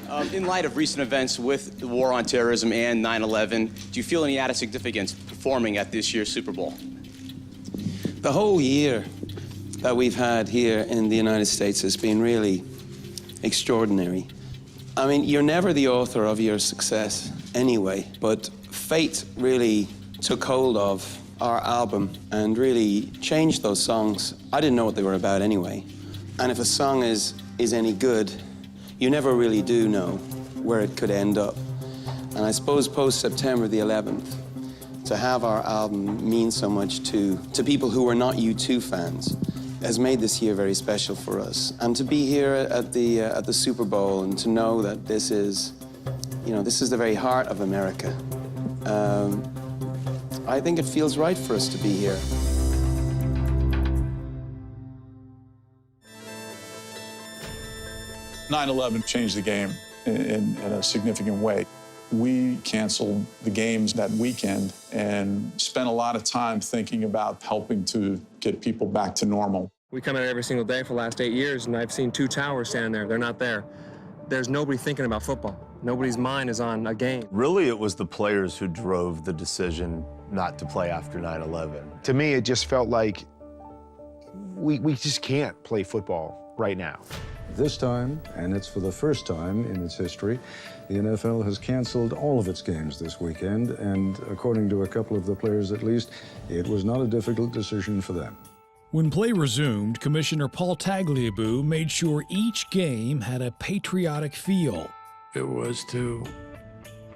In light of recent events with the war on terrorism and 9/11, do you feel any added significance performing at this year's Super Bowl? The whole year that we've had here in the United States has been really extraordinary. I mean, you're never the author of your success anyway, but fate really took hold of our album and really changed those songs. I didn't know what they were about anyway. And if a song is any good, you never really do know where it could end up. And I suppose post-September the 11th, to have our album mean so much to people who are not U2 fans has made this year very special for us. And to be here at the Super Bowl and to know that this is, this is the very heart of America, I think it feels right for us to be here. "9/11 changed the game in a significant way. We canceled the games that weekend and spent a lot of time thinking about helping to get people back to normal. We come in every single day for the last 8 years, and I've seen 2 towers standing there. They're not there. There's nobody thinking about football. Nobody's mind is on a game. Really, it was the players who drove the decision not to play after 9/11. To me, it just felt like we just can't play football right now. This time, and it's for the first time in its history, the NFL has canceled all of its games this weekend, and according to a couple of the players at least, it was not a difficult decision for them. When play resumed, Commissioner Paul Tagliabue made sure each game had a patriotic feel. It was to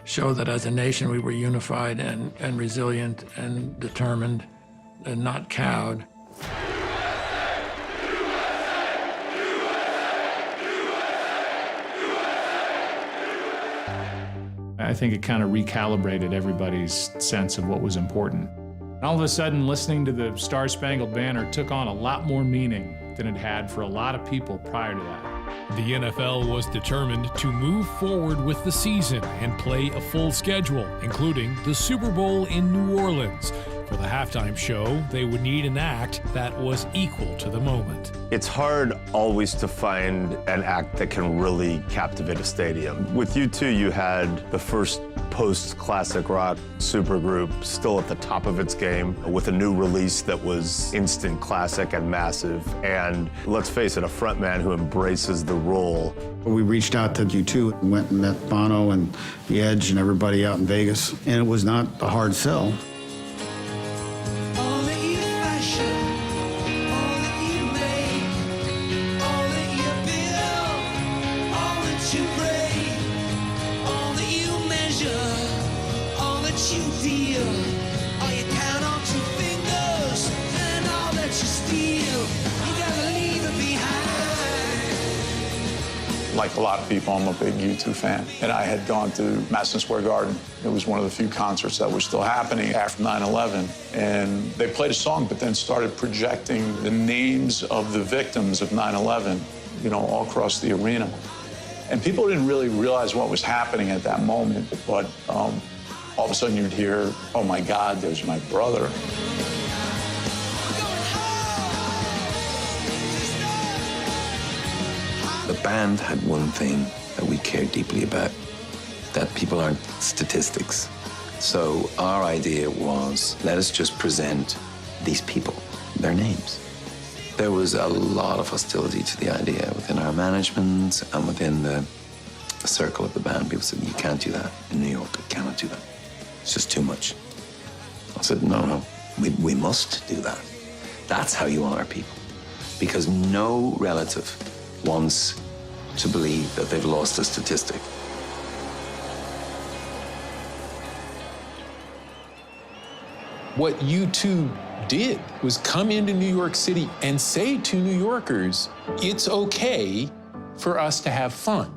show that as a nation we were unified and resilient and determined and not cowed. I think it kind of recalibrated everybody's sense of what was important. All of a sudden, listening to the Star-Spangled Banner took on a lot more meaning than it had for a lot of people prior to that. The NFL was determined to move forward with the season and play a full schedule, including the Super Bowl in New Orleans. For the halftime show, they would need an act that was equal to the moment. It's hard always to find an act that can really captivate a stadium. With U2, you had the first post-classic rock supergroup still at the top of its game with a new release that was instant classic and massive. And let's face it, a frontman who embraces the role. We reached out to U2 and went and met Bono and The Edge and everybody out in Vegas, and it was not a hard sell. Like a lot of people, I'm a big U2 fan, and I had gone to Madison Square Garden. It was one of the few concerts that were still happening after 9/11, and they played a song, but then started projecting the names of the victims of 9/11, all across the arena. And people didn't really realize what was happening at that moment, but all of a sudden you'd hear, "Oh my God, there's my brother." The band had one thing that we cared deeply about, that people aren't statistics. So our idea was, let us just present these people, their names. There was a lot of hostility to the idea within our management and within the circle of the band. People said, you can't do that in New York, you cannot do that. It's just too much. I said, no, we must do that. That's how you honor people. Because no relative wants to believe that they've lost a statistic. What U2 did was come into New York City and say to New Yorkers, it's okay for us to have fun.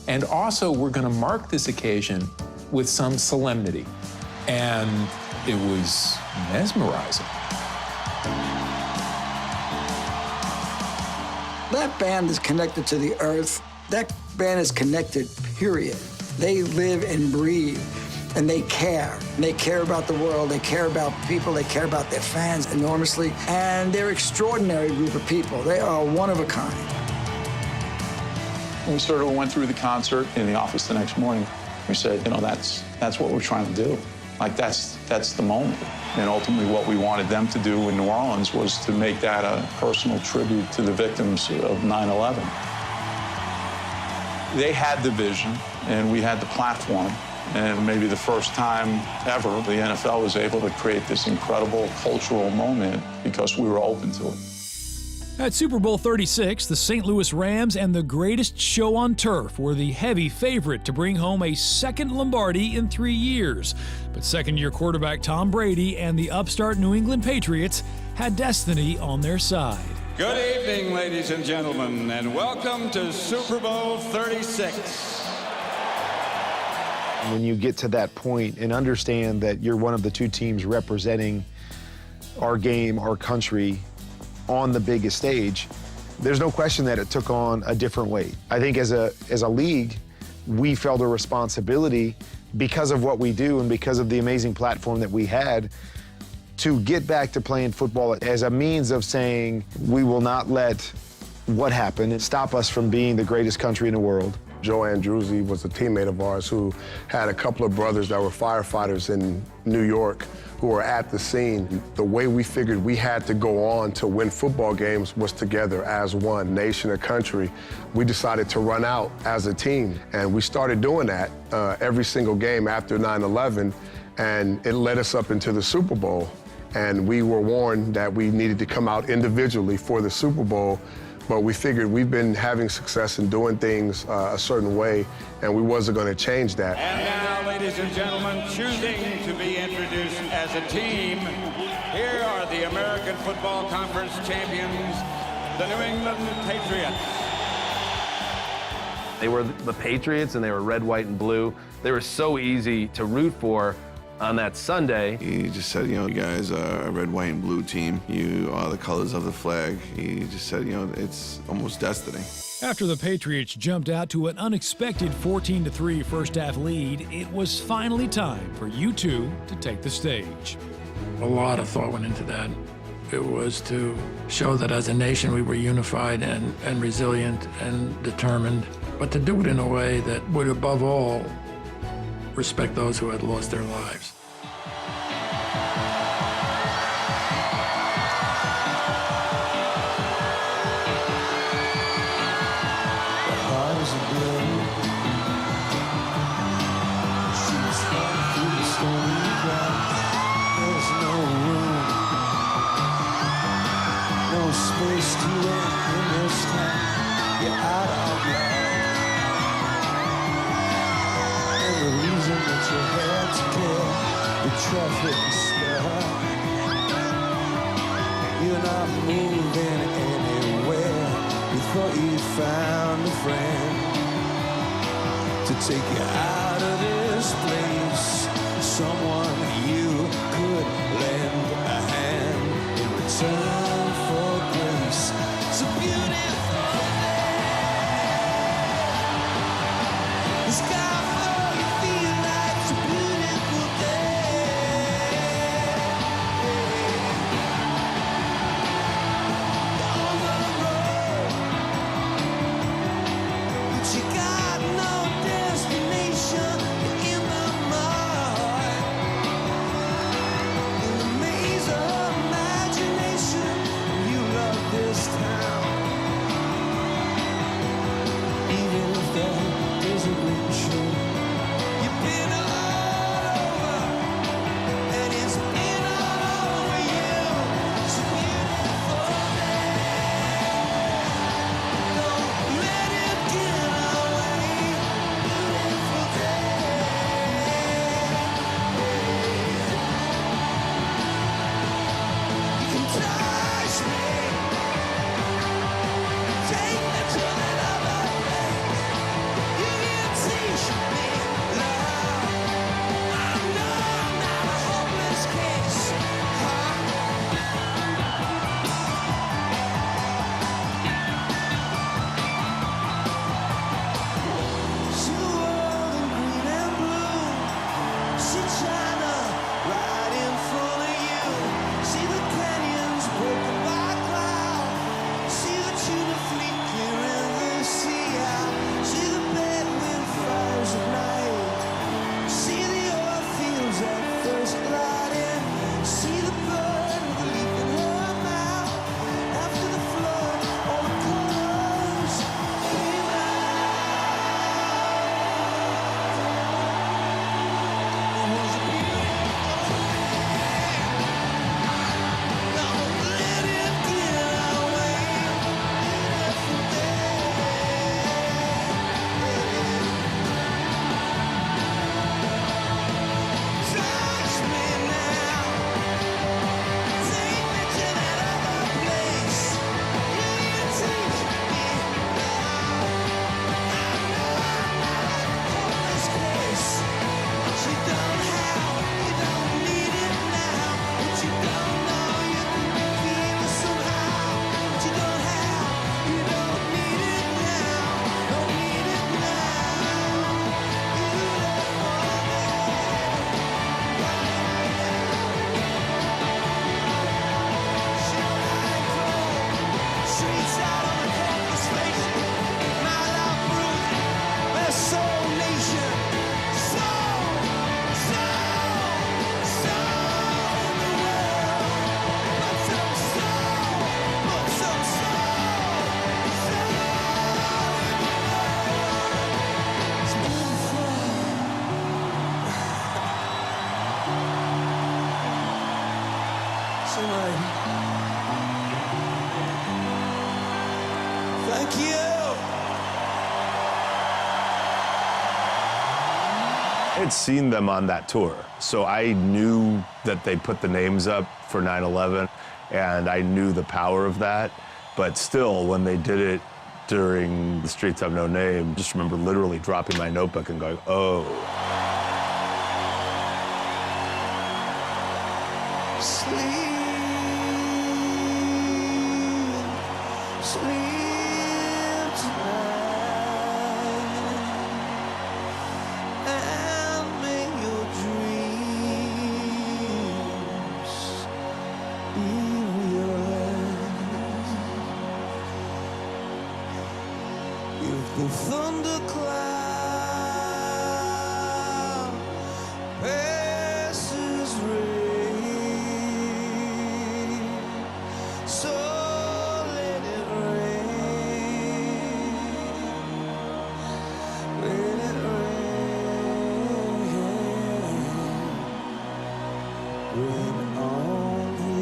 And also, we're going to mark this occasion with some solemnity. And it was mesmerizing. That band is connected to the earth. That band is connected, period. They live and breathe, and they care. They care about the world, they care about people, they care about their fans enormously, and they're an extraordinary group of people. They are one of a kind. We sort of went through the concert in the office the next morning. We said, you know, that's what we're trying to do. Like, that's the moment. And ultimately what we wanted them to do in New Orleans was to make that a personal tribute to the victims of 9/11. They had the vision, and we had the platform. And maybe the first time ever, the NFL was able to create this incredible cultural moment because we were open to it. At Super Bowl 36, the St. Louis Rams and the greatest show on turf were the heavy favorite to bring home a second Lombardi in 3 years. But second-year quarterback Tom Brady and the upstart New England Patriots had destiny on their side. Good evening, ladies and gentlemen, and welcome to Super Bowl 36. When you get to that point and understand that you're one of the two teams representing our game, our country, on the biggest stage, there's no question that it took on a different weight. I think as a league, we felt a responsibility because of what we do and because of the amazing platform that we had to get back to playing football as a means of saying we will not let what happened stop us from being the greatest country in the world. Joe Andruzzi was a teammate of ours who had a couple of brothers that were firefighters in New York who were at the scene. The way we figured we had to go on to win football games was together as one nation or country. We decided to run out as a team, and we started doing that every single game after 9/11, and it led us up into the Super Bowl. And we were warned that we needed to come out individually for the Super Bowl, but we figured we've been having success in doing things a certain way, and we wasn't going to change that. And now, ladies and gentlemen, choosing to be introduced as a team, here are the American Football Conference champions, the New England Patriots. They were the Patriots, and they were red, white, and blue. They were so easy to root for on that Sunday. He just said, you know, you guys are a red, white, and blue team. You are the colors of the flag. He just said, you know, it's almost destiny. After the Patriots jumped out to an unexpected 14-3 first-half lead, it was finally time for U2 to take the stage. A lot of thought went into that. It was to show that as a nation we were unified and resilient and determined, but to do it in a way that would, above all, respect those who had lost their lives. Space to end in this town. You're out of line. And the reason that you had to kill the traffic stop. You're not moving anywhere. You thought you'd found a friend to take you out of this place. Someone you could lend a hand in return for grace. It's a beautiful day. The sky for you feel like it's a beautiful day. You're on the road, but you got no destination. You're in the mud, in the maze of imagination. I had seen them on that tour, so I knew that they put the names up for 9/11, and I knew the power of that. But still, when they did it during The Streets Have No Name, just remember literally dropping my notebook and going, oh. Sleep tonight, and may your dreams be realized. If the thundercloud passes rain, so let it rain, let it rain, rain on thee.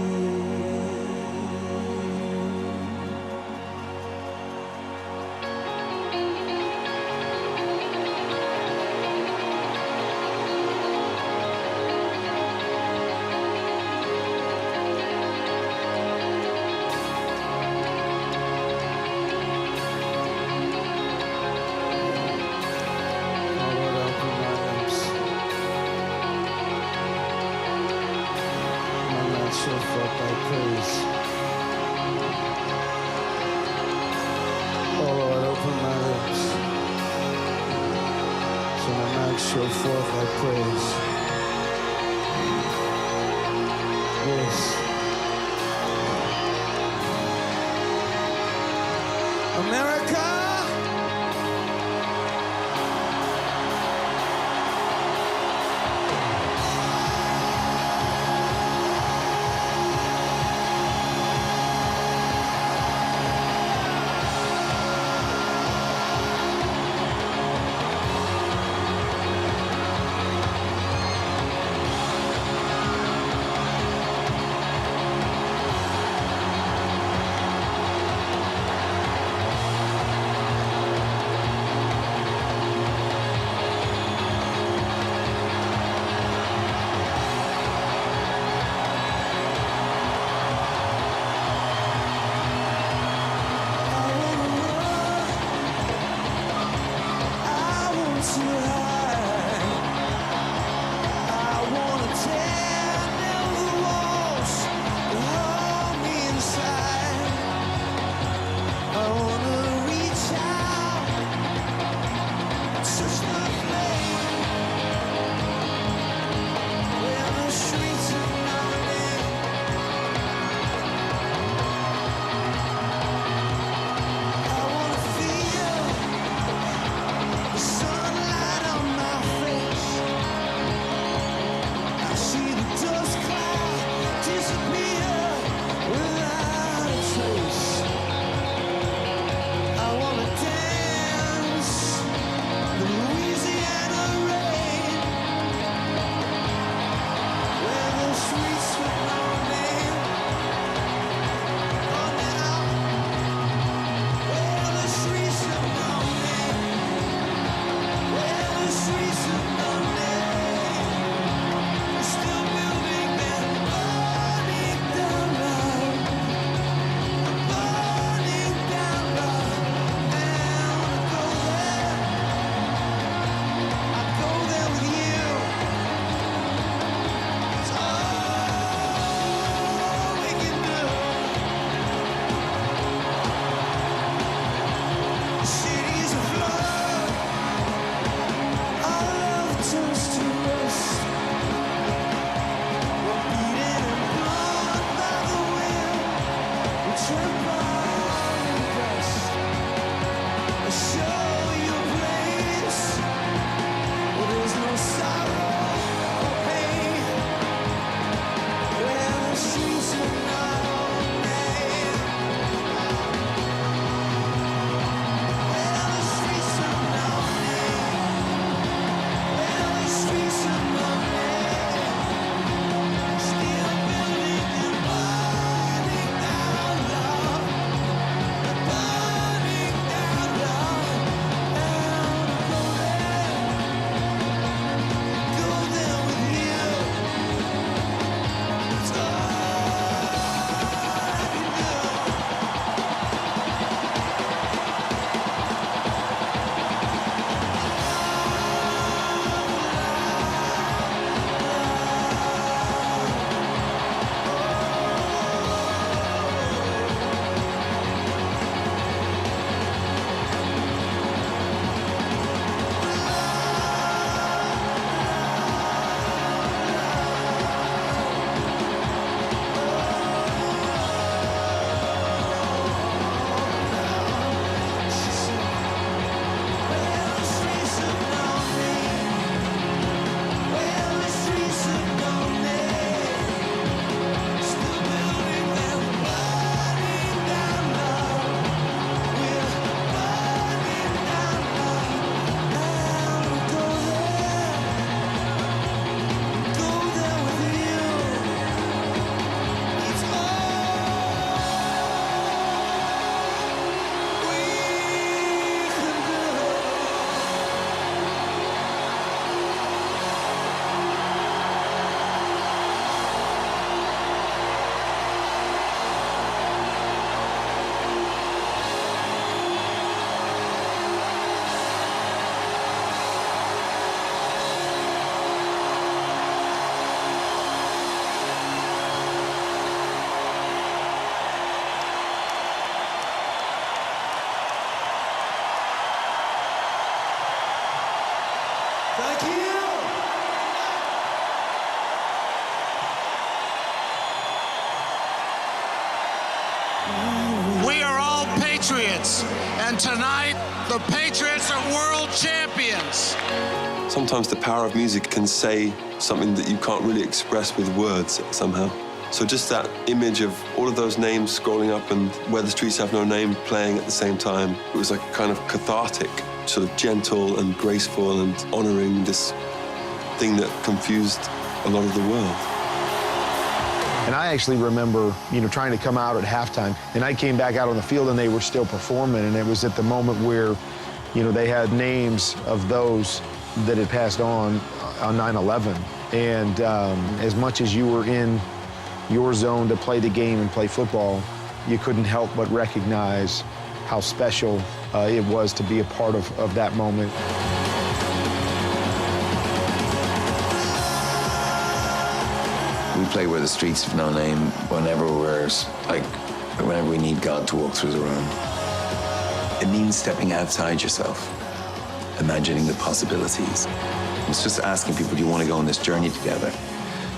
Shall forth thy praise. Oh Lord, open my lips, so my mouth shall forth thy praise. Yes. America! Thank you. We are all patriots, and tonight, the Patriots are world champions. Sometimes the power of music can say something that you can't really express with words somehow. So just that image of all of those names scrolling up and Where the Streets Have No Name playing at the same time, it was like kind of cathartic, sort of gentle and graceful and honoring this thing that confused a lot of the world. And I actually remember, trying to come out at halftime, and I came back out on the field and they were still performing, and it was at the moment where, they had names of those that had passed on 9/11. And as much as you were in your zone to play the game and play football, you couldn't help but recognize how special it was to be a part of that moment. We play Where the Streets Have No Name whenever we need God to walk through the room. It means stepping outside yourself, imagining the possibilities. It's just asking people, do you want to go on this journey together?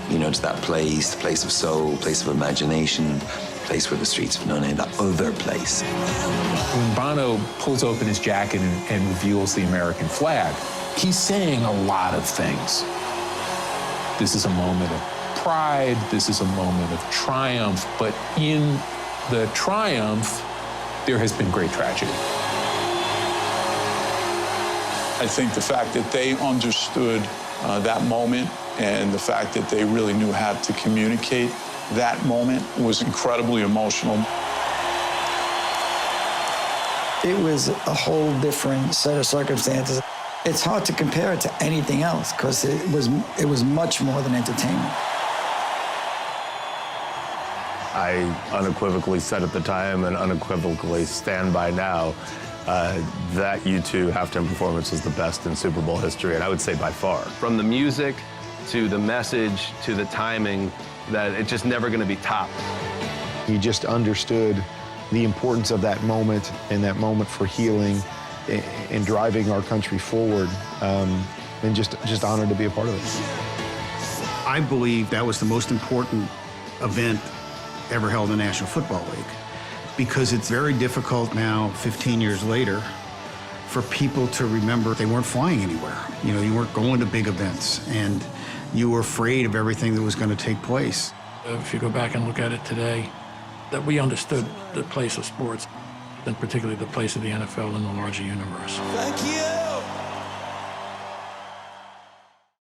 To that place, the place of soul, place of imagination, place where the streets have no name, that other place. When Bono pulls open his jacket and reveals the American flag, he's saying a lot of things. This is a moment of pride, this is a moment of triumph, but in the triumph, there has been great tragedy. I think the fact that they understood that moment and the fact that they really knew how to communicate that moment was incredibly emotional. It was a whole different set of circumstances. It's hard to compare it to anything else because it was much more than entertainment. I unequivocally said at the time and unequivocally stand by now that U2 halftime performance was the best in Super Bowl history, and I would say by far. From the music to the message to the timing, that it's just never going to be topped. You just understood the importance of that moment and that moment for healing and driving our country forward, and just honored to be a part of it. I believe that was the most important event ever held in the National Football League, because it's very difficult now, 15 years later, for people to remember they weren't flying anywhere. You weren't going to big events, and you were afraid of everything that was going to take place. If you go back and look at it today, that we understood the place of sports, and particularly the place of the NFL in the larger universe. Thank you.